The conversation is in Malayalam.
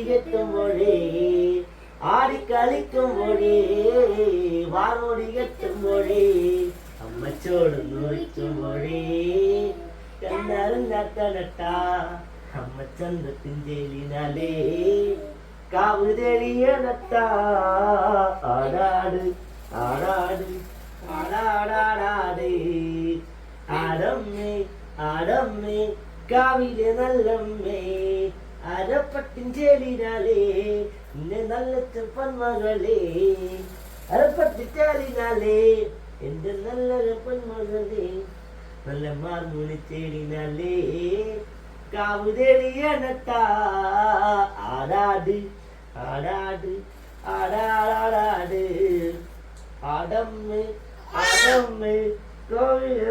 കെട്ടുമ്പോഴേ ആടി കളിക്കുമ്പോഴേ വാനോടി കെട്ടുമ്പോഴേ അമ്മച്ചോട് നോക്കുമ്പോഴേ കണ്ണറിഞ്ഞാത്തനട്ടാ അമ്മ ചന്തത്തിൻ ജയിലിനാലേ കാവ് തെളിയണട്ടാ ആടാട് ആടാട് ആടാടാടാടേ ആടമ്മേ ആടമ്മേ കാവിലെ നല്ലമ്മേ അരപ്പട്ടിൻ ചേലിനാലേ നിന്നെ നല്ല പൊന്മകളേ അരപ്പട്ടി ചേലിനാലേ എന്റെ നല്ലൊരു പൊന്മകളേ നല്ല മാർമുണി ചേലിനാലേ കാവ് തെളിയണട്ടാ ആടാട് ആടാട് ആടാടാടാട് ആടമ്മേ ആടമ്മേ കോവിലേ